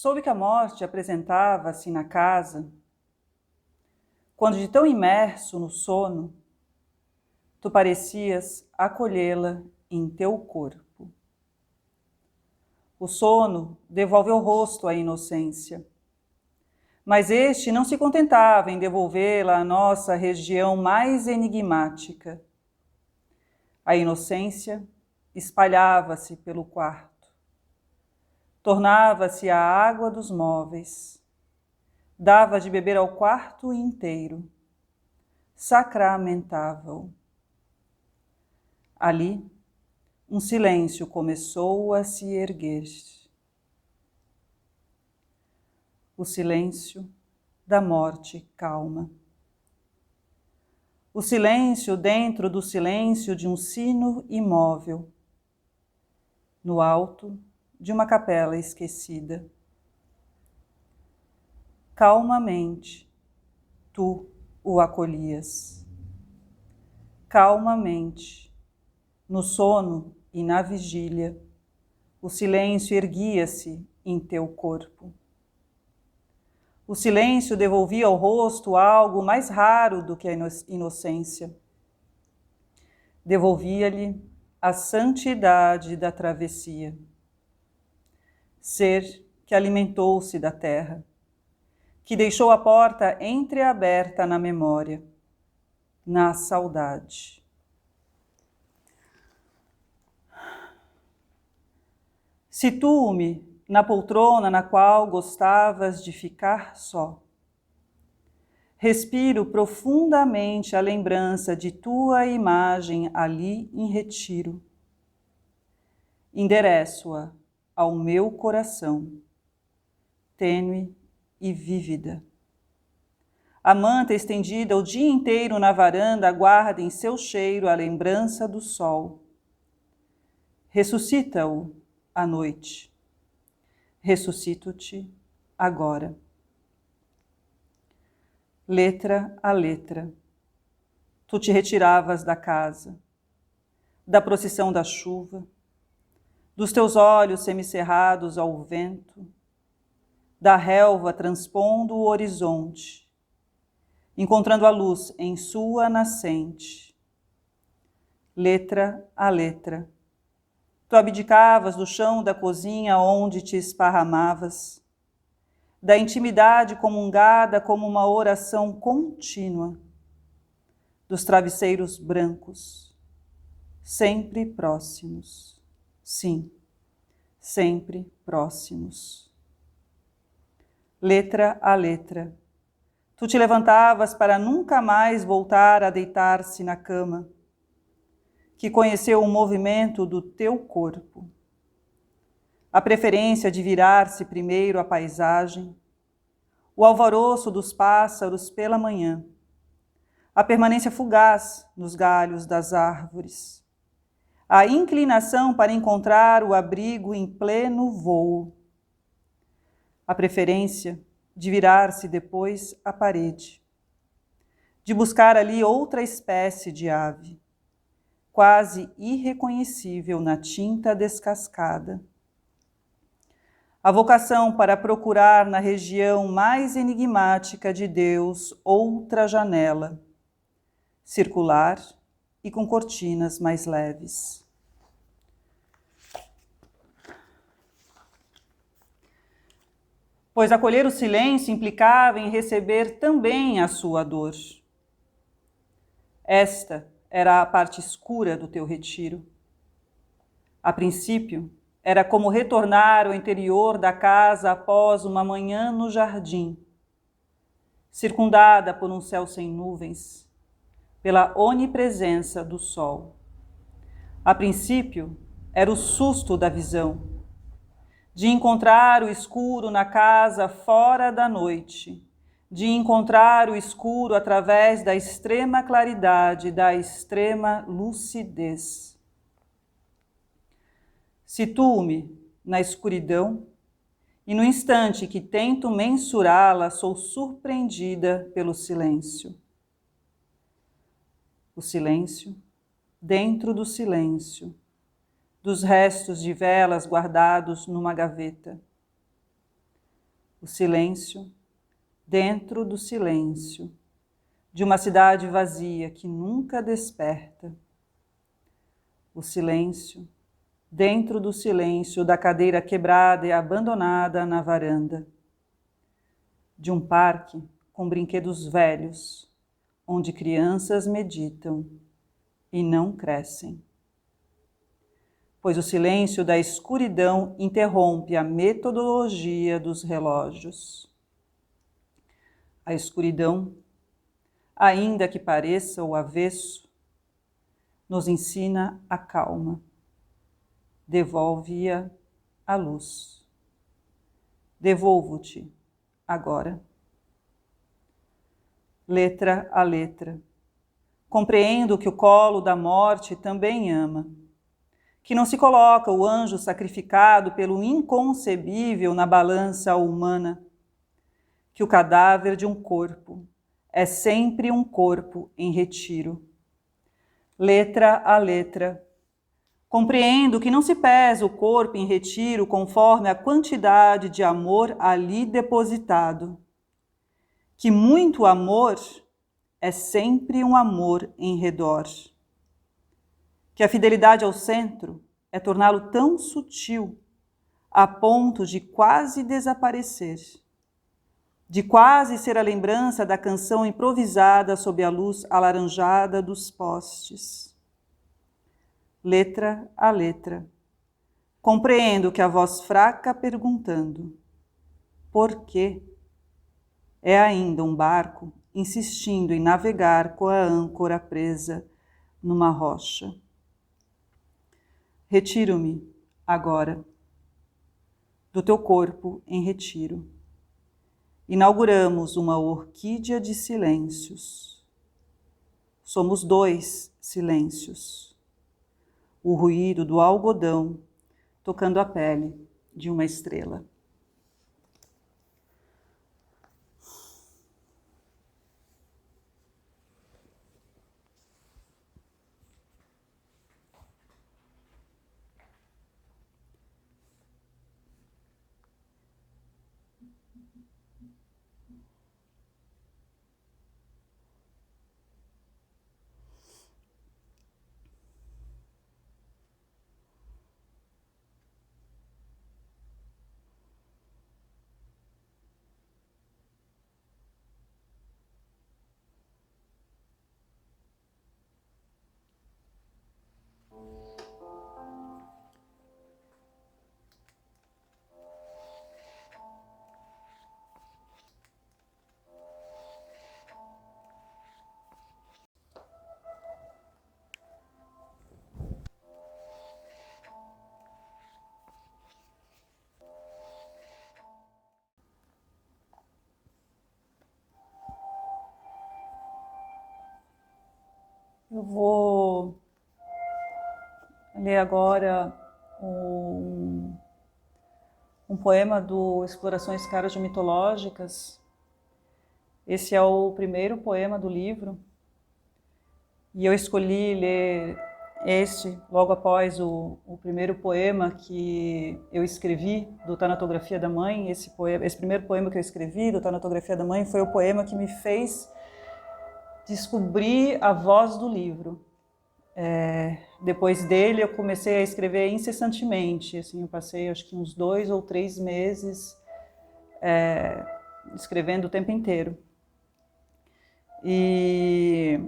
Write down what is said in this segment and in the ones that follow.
Soube que a morte apresentava-se na casa, quando de tão imerso no sono, tu parecias acolhê-la em teu corpo. O sono devolve o rosto à inocência, mas este não se contentava em devolvê-la à nossa região mais enigmática. A inocência espalhava-se pelo quarto, tornava-se a água dos móveis, dava de beber ao quarto inteiro, sacramentava-o. Ali, um silêncio começou a se erguer. O silêncio da morte calma. O silêncio dentro do silêncio de um sino imóvel, no alto de uma capela esquecida. Calmamente, tu o acolhias. Calmamente, no sono e na vigília, o silêncio erguia-se em teu corpo. O silêncio devolvia ao rosto algo mais raro do que a inocência. Devolvia-lhe a santidade da travessia. Ser que alimentou-se da terra, que deixou a porta entreaberta na memória, na saudade. Situa-me na poltrona na qual gostavas de ficar só. Respiro profundamente a lembrança de tua imagem ali em retiro. Endereço-a ao meu coração, tênue e vívida. A manta estendida o dia inteiro na varanda guarda em seu cheiro a lembrança do sol. Ressuscita-o à noite. Ressuscito-te agora. Letra a letra, tu te retiravas da casa, da procissão da chuva, dos teus olhos semicerrados ao vento, da relva transpondo o horizonte, encontrando a luz em sua nascente. Letra a letra, tu abdicavas do chão da cozinha onde te esparramavas, da intimidade comungada como uma oração contínua, dos travesseiros brancos, sempre próximos, sim, sempre próximos. Letra a letra, tu te levantavas para nunca mais voltar a deitar-se na cama, que conheceu o movimento do teu corpo, a preferência de virar-se primeiro à paisagem, o alvoroço dos pássaros pela manhã, a permanência fugaz nos galhos das árvores, a inclinação para encontrar o abrigo em pleno vôo, a preferência de virar-se depois à parede, de buscar ali outra espécie de ave, quase irreconhecível na tinta descascada. A vocação para procurar na região mais enigmática de Deus outra janela, circular e com cortinas mais leves. Pois acolher o silêncio implicava em receber também a sua dor. Esta era a parte escura do teu retiro. A princípio, era como retornar ao interior da casa após uma manhã no jardim, circundada por um céu sem nuvens, pela onipresença do sol. A princípio, era o susto da visão, de encontrar o escuro na casa fora da noite, de encontrar o escuro através da extrema claridade, da extrema lucidez. Situo-me na escuridão e no instante que tento mensurá-la, sou surpreendida pelo silêncio. O silêncio dentro do silêncio, dos restos de velas guardados numa gaveta. O silêncio dentro do silêncio de uma cidade vazia que nunca desperta. O silêncio dentro do silêncio da cadeira quebrada e abandonada na varanda. De um parque com brinquedos velhos, onde crianças meditam e não crescem. Pois o silêncio da escuridão interrompe a metodologia dos relógios. A escuridão, ainda que pareça o avesso, nos ensina a calma. Devolve-a à luz. Devolvo-te agora. Letra a letra. Compreendo que o colo da morte também ama. Que não se coloca o anjo sacrificado pelo inconcebível na balança humana. Que o cadáver de um corpo é sempre um corpo em retiro. Letra a letra. Compreendo que não se pesa o corpo em retiro conforme a quantidade de amor ali depositado. Que muito amor é sempre um amor em redor. Que a fidelidade ao centro é torná-lo tão sutil a ponto de quase desaparecer, de quase ser a lembrança da canção improvisada sob a luz alaranjada dos postes. Letra a letra. Compreendo que a voz fraca perguntando por quê é ainda um barco insistindo em navegar com a âncora presa numa rocha. Retiro-me agora do teu corpo em retiro. Inauguramos uma orquídea de silêncios. Somos 2 silêncios. O ruído do algodão tocando a pele de uma estrela. Eu vou ler agora um poema do Explorações Cardio-Mitológicas. Esse é o primeiro poema do livro. E eu escolhi ler este logo após o primeiro poema que eu escrevi do Tanatografia da Mãe. Esse primeiro poema que eu escrevi do Tanatografia da Mãe foi o poema que me fez descobrir a voz do livro. Depois dele eu comecei a escrever incessantemente, assim, eu passei acho que uns 2 ou 3 meses escrevendo o tempo inteiro. E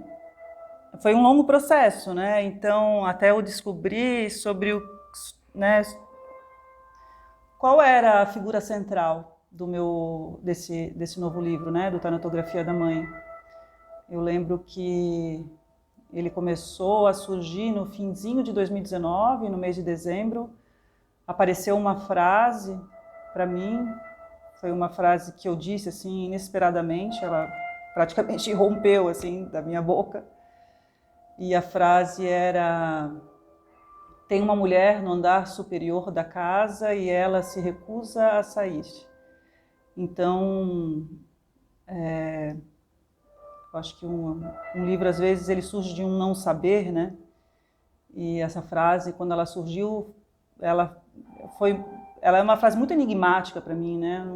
foi um longo processo, né? Então, até eu descobrir sobre qual era a figura central desse novo livro, né? Do Tanatografia da Mãe. Eu lembro que ele começou a surgir no finzinho de 2019, no mês de dezembro. Apareceu uma frase para mim, foi uma frase que eu disse assim inesperadamente, ela praticamente rompeu assim da minha boca. E a frase era: tem uma mulher no andar superior da casa e ela se recusa a sair. Então, eu acho que um livro, às vezes, ele surge de um não saber, né? E essa frase, quando ela surgiu, ela é uma frase muito enigmática para mim, né?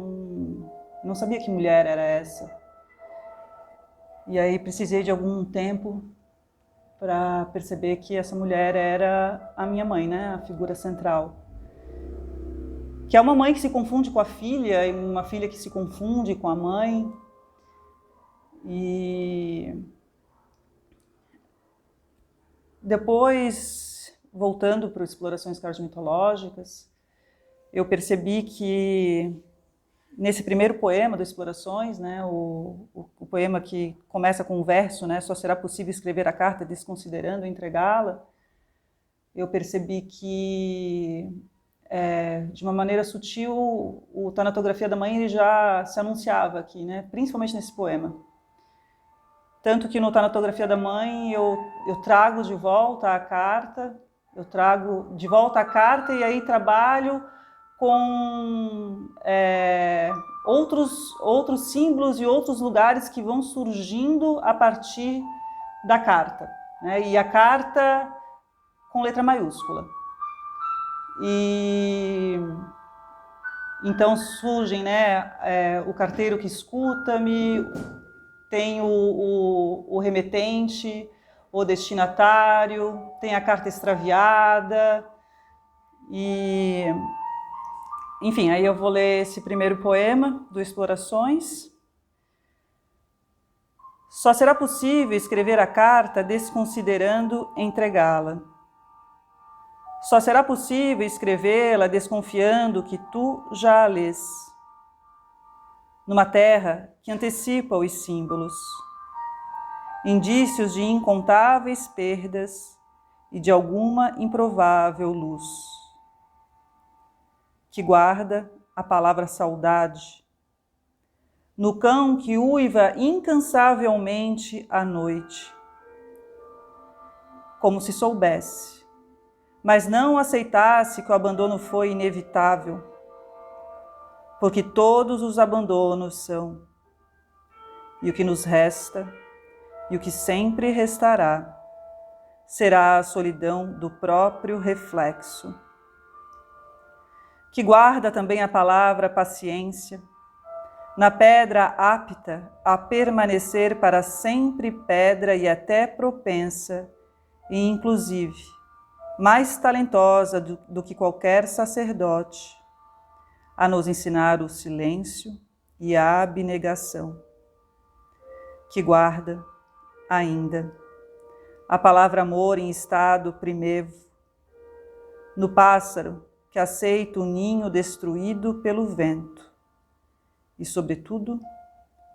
não sabia que mulher era essa. E aí precisei de algum tempo para perceber que essa mulher era a minha mãe, né? A figura central. Que é uma mãe que se confunde com a filha, e uma filha que se confunde com a mãe. E depois, voltando para explorações cardiomitológicas, eu percebi que nesse primeiro poema do Explorações, né, o poema que começa com um verso, né, só será possível escrever a carta desconsiderando entregá-la, eu percebi que, de uma maneira sutil, o Tanatografia da Mãe ele já se anunciava aqui, né, principalmente nesse poema. Tanto que no Tanatografia da Mãe eu trago de volta a carta, e aí trabalho com outros símbolos e outros lugares que vão surgindo a partir da carta, né? E a carta com letra maiúscula. E então surgem, né, o carteiro que escuta-me, tem o remetente, o destinatário, tem a carta extraviada, e enfim, aí eu vou ler esse primeiro poema do Explorações. Só será possível escrever a carta desconsiderando entregá-la. Só será possível escrevê-la desconfiando que tu já a lês. Numa terra que antecipa os símbolos, indícios de incontáveis perdas e de alguma improvável luz, que guarda a palavra saudade, no cão que uiva incansavelmente à noite, como se soubesse, mas não aceitasse que o abandono foi inevitável, porque todos os abandonos são, e o que nos resta, e o que sempre restará, será a solidão do próprio reflexo, que guarda também a palavra paciência, na pedra apta a permanecer para sempre pedra e até propensa, e inclusive mais talentosa do que qualquer sacerdote, a nos ensinar o silêncio e a abnegação, que guarda ainda a palavra amor em estado primevo, no pássaro que aceita o ninho destruído pelo vento e, sobretudo,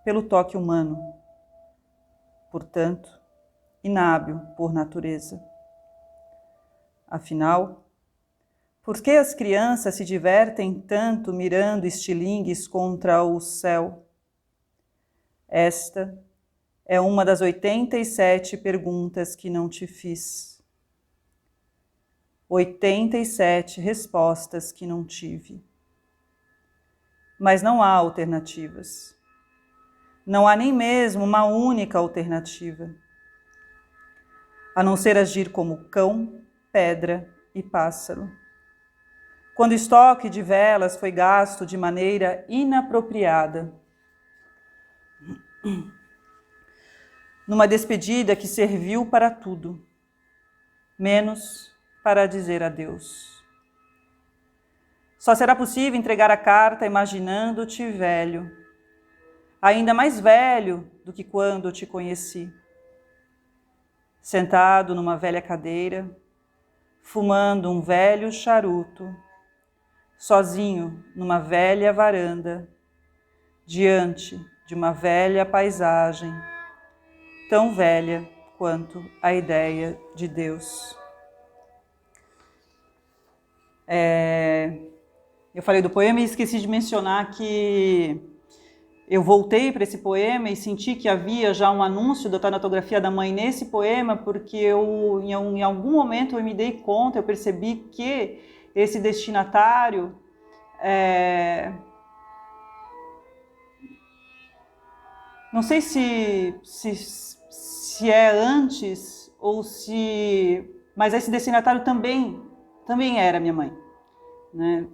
pelo toque humano, portanto, inábil por natureza. Afinal, por que as crianças se divertem tanto mirando estilingues contra o céu? Esta é uma das 87 perguntas que não te fiz. 87 respostas que não tive. Mas não há alternativas. Não há nem mesmo uma única alternativa, a não ser agir como cão, pedra e pássaro. Quando o estoque de velas foi gasto de maneira inapropriada, numa despedida que serviu para tudo, menos para dizer adeus. Só será possível entregar a carta imaginando-te velho, ainda mais velho do que quando te conheci, sentado numa velha cadeira, fumando um velho charuto, sozinho numa velha varanda, diante de uma velha paisagem, tão velha quanto a ideia de Deus. Eu falei do poema e esqueci de mencionar que eu voltei para esse poema e senti que havia já um anúncio da Tanatografia da Mãe nesse poema, porque em algum momento eu me dei conta, eu percebi que esse destinatário não sei se é antes ou se... Mas esse destinatário também era minha mãe, né?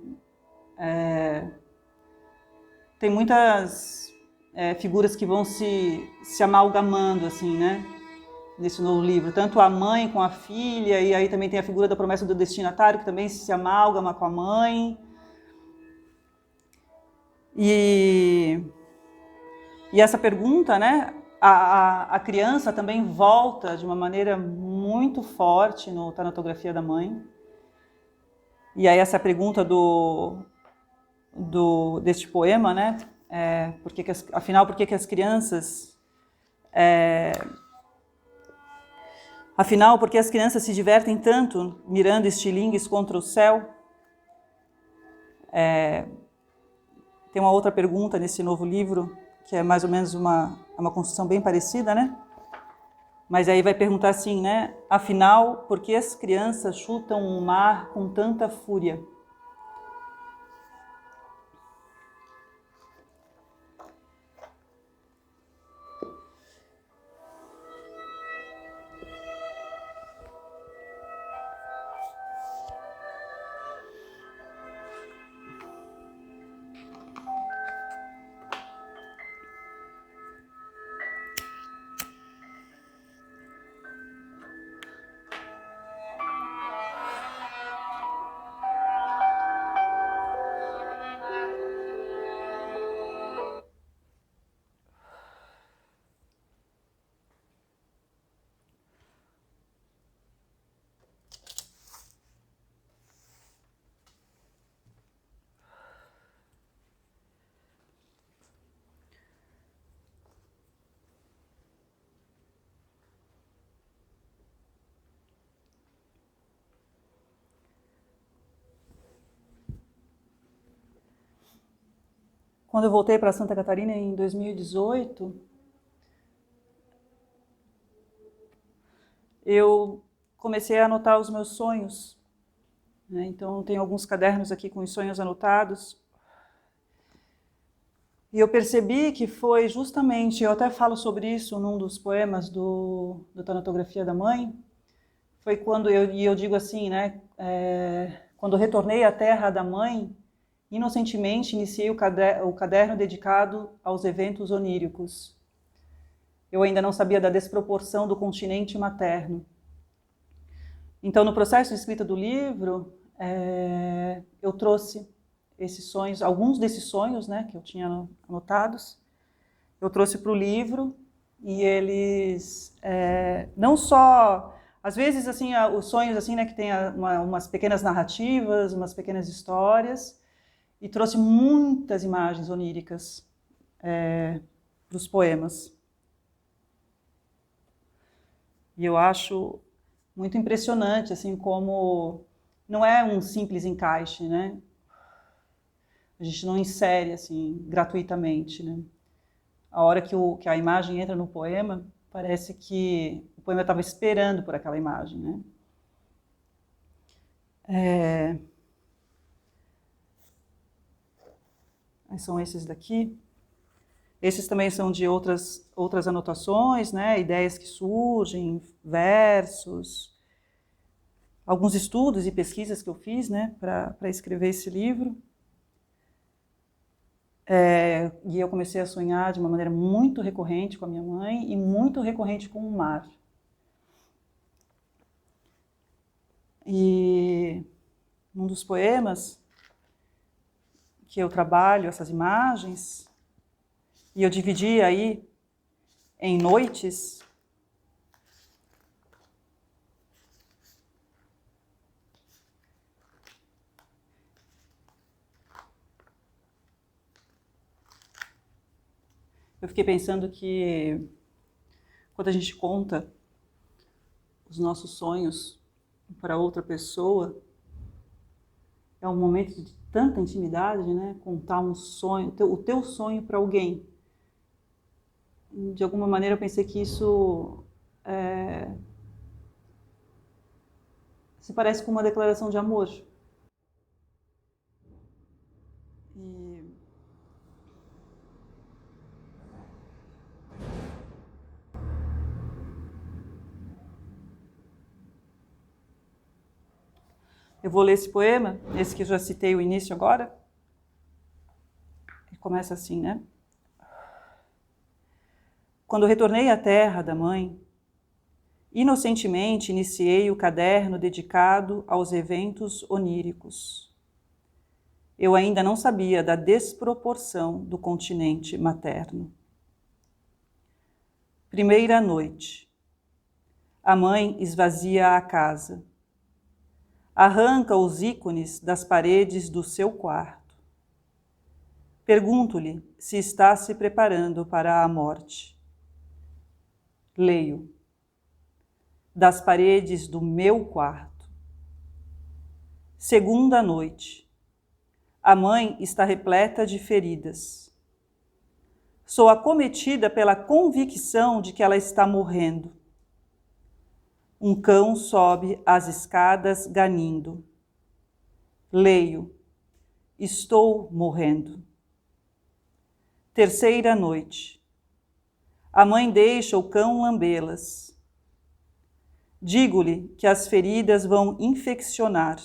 tem muitas figuras que vão se amalgamando, assim, né? Nesse novo livro. Tanto a mãe com a filha, e aí também tem a figura da promessa do destinatário, que também se amalgama com a mãe. E essa pergunta, né? A criança também volta de uma maneira muito forte no Tanatografia da Mãe. E aí essa pergunta deste poema, né? Afinal, por que as crianças... Afinal, por que as crianças se divertem tanto mirando estilingues contra o céu? Tem uma outra pergunta nesse novo livro, que é mais ou menos uma construção bem parecida, né? Mas aí vai perguntar assim, né? Afinal, por que as crianças chutam o mar com tanta fúria? Quando eu voltei para Santa Catarina em 2018, eu comecei a anotar os meus sonhos, né? Então, tenho alguns cadernos aqui com os sonhos anotados. E eu percebi que foi justamente, eu até falo sobre isso num dos poemas do Tanatografia da Mãe, foi quando eu digo assim, né? Quando retornei à terra da mãe, inocentemente iniciei o caderno dedicado aos eventos oníricos. Eu ainda não sabia da desproporção do continente materno. Então, no processo de escrita do livro, eu trouxe esses sonhos, alguns desses sonhos, né, que eu tinha anotados, eu trouxe para o livro, e eles não só... Às vezes, assim, os sonhos, assim, né, que tem umas pequenas narrativas, umas pequenas histórias, e trouxe muitas imagens oníricas para os poemas. E eu acho muito impressionante, assim, como não é um simples encaixe, né? A gente não insere, assim, gratuitamente, né? A hora que a imagem entra no poema, parece que o poema estava esperando por aquela imagem, né? São esses daqui. Esses também são de outras anotações, né? Ideias que surgem, versos, alguns estudos e pesquisas que eu fiz, né, para escrever esse livro. E eu comecei a sonhar de uma maneira muito recorrente com a minha mãe e muito recorrente com o mar. E num dos poemas que eu trabalho essas imagens, e eu dividi aí em noites, eu fiquei pensando que quando a gente conta os nossos sonhos para outra pessoa, é um momento de tanta intimidade, né? Contar um sonho, o teu sonho para alguém. De alguma maneira eu pensei que isso se parece com uma declaração de amor. E eu vou ler esse poema, esse que eu já citei o início agora. começa assim, né? Quando retornei à terra da mãe, inocentemente iniciei o caderno dedicado aos eventos oníricos. Eu ainda não sabia da desproporção do continente materno. Primeira noite. A mãe esvazia a casa. Arranca os ícones das paredes do seu quarto. Pergunto-lhe se está se preparando para a morte. Leio. Das paredes do meu quarto. Segunda noite. A mãe está repleta de feridas. Sou acometida pela convicção de que ela está morrendo. Um cão sobe as escadas ganindo. Leio. Estou morrendo. Terceira noite. A mãe deixa o cão lambê-las. Digo-lhe que as feridas vão infeccionar.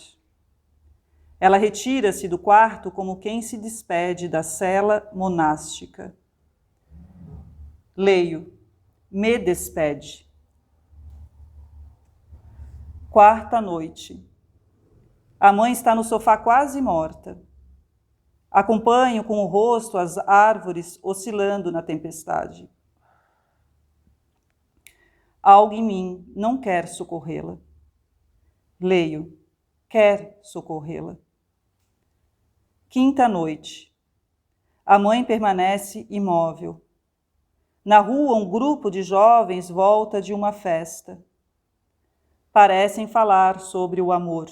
Ela retira-se do quarto como quem se despede da cela monástica. Leio. Me despede. Quarta noite. A mãe está no sofá quase morta. Acompanho com o rosto as árvores oscilando na tempestade. Algo em mim não quer socorrê-la. Leio. Quer socorrê-la. Quinta noite. A mãe permanece imóvel. Na rua, um grupo de jovens volta de uma festa. Parecem falar sobre o amor.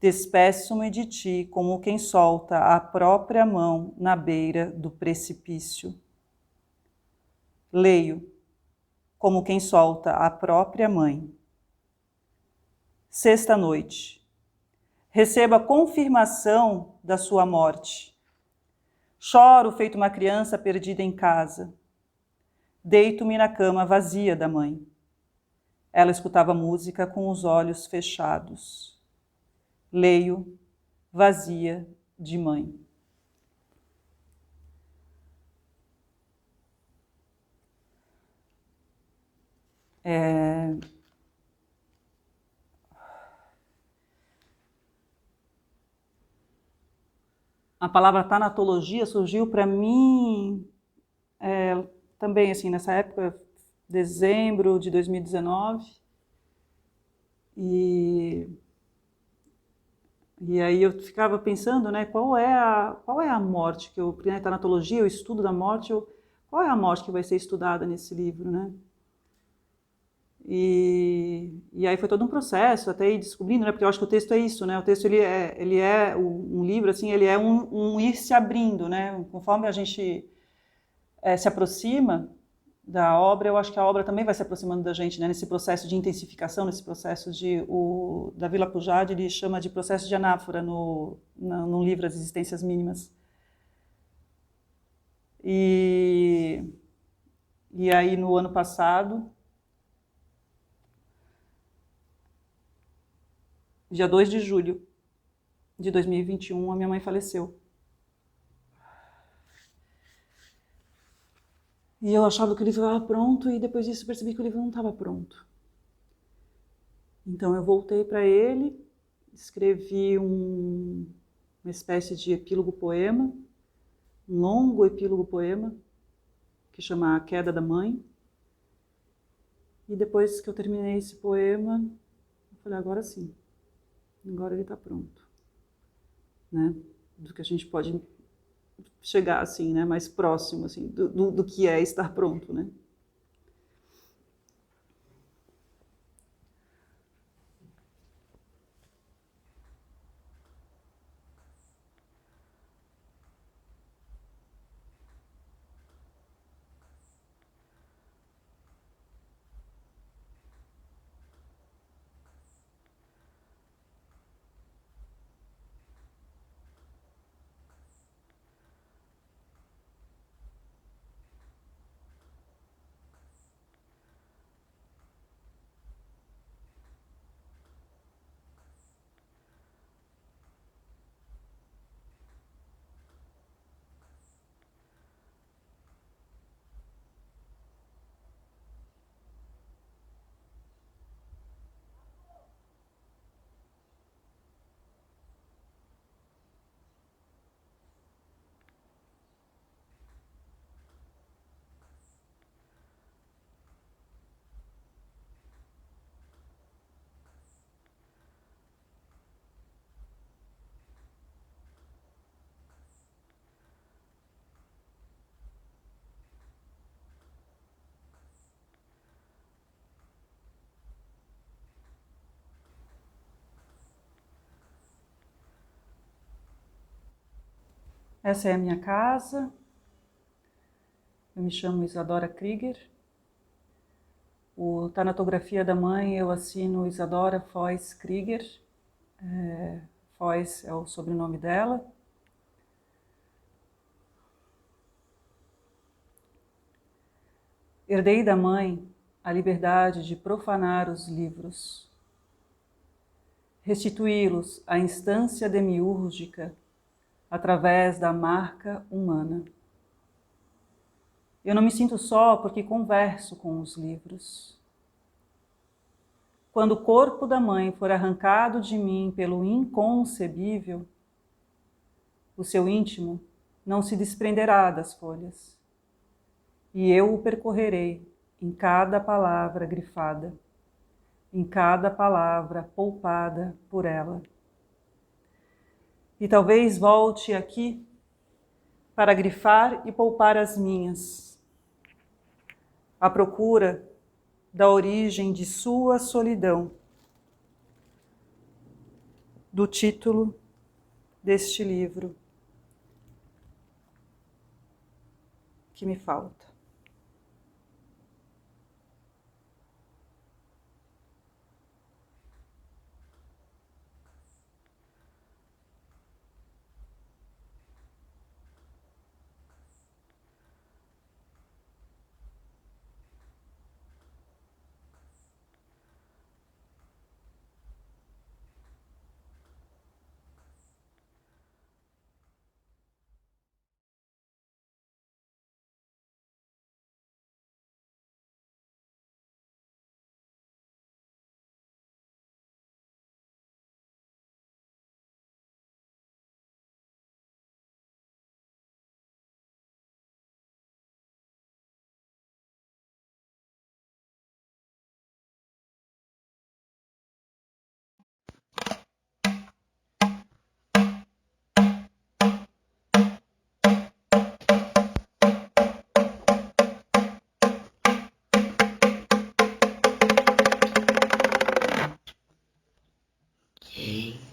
Despeço-me de ti como quem solta a própria mão na beira do precipício. Leio. Como quem solta a própria mãe. Sexta noite. Recebo a confirmação da sua morte. Choro feito uma criança perdida em casa. Deito-me na cama vazia da mãe. Ela escutava música com os olhos fechados. Leio, vazia de mãe. A palavra tanatologia surgiu para mim também assim nessa época, dezembro de 2019, e aí eu ficava pensando, né, qual é a morte que eu, né, tanatologia, o estudo da morte, qual é a morte que vai ser estudada nesse livro, né? E aí foi todo um processo até ir descobrindo, né? Porque eu acho que o texto é isso, né? O texto ele é um livro assim, ele é um ir se abrindo, né? Conforme a gente se aproxima da obra, eu acho que a obra também vai se aproximando da gente, né? Nesse processo de intensificação, nesse processo de o Davi Lapujade ele chama de processo de anáfora no livro As Existências Mínimas. E aí no ano passado, dia 2 de julho de 2021, a minha mãe faleceu. E eu achava que o livro estava pronto e depois disso percebi que o livro não estava pronto. Então eu voltei para ele, escrevi uma espécie de epílogo-poema, um longo epílogo-poema, que chama A Queda da Mãe. E depois que eu terminei esse poema, eu falei, agora sim, agora ele está pronto. Né? Do que a gente pode chegar assim, né? Mais próximo assim, do que é estar pronto, né? Essa é a minha casa. Eu me chamo Isadora Krieger. O Tanatografia da Mãe eu assino Isadora Foz Krieger. Foz é o sobrenome dela. Herdei da mãe a liberdade de profanar os livros, restituí-los à instância demiúrgica através da marca humana. Eu não me sinto só porque converso com os livros. Quando o corpo da mãe for arrancado de mim pelo inconcebível, o seu íntimo não se desprenderá das folhas, e eu o percorrerei em cada palavra grifada, em cada palavra poupada por ela. E talvez volte aqui para grifar e poupar as minhas, à procura da origem de sua solidão, do título deste livro que me falta. Okay.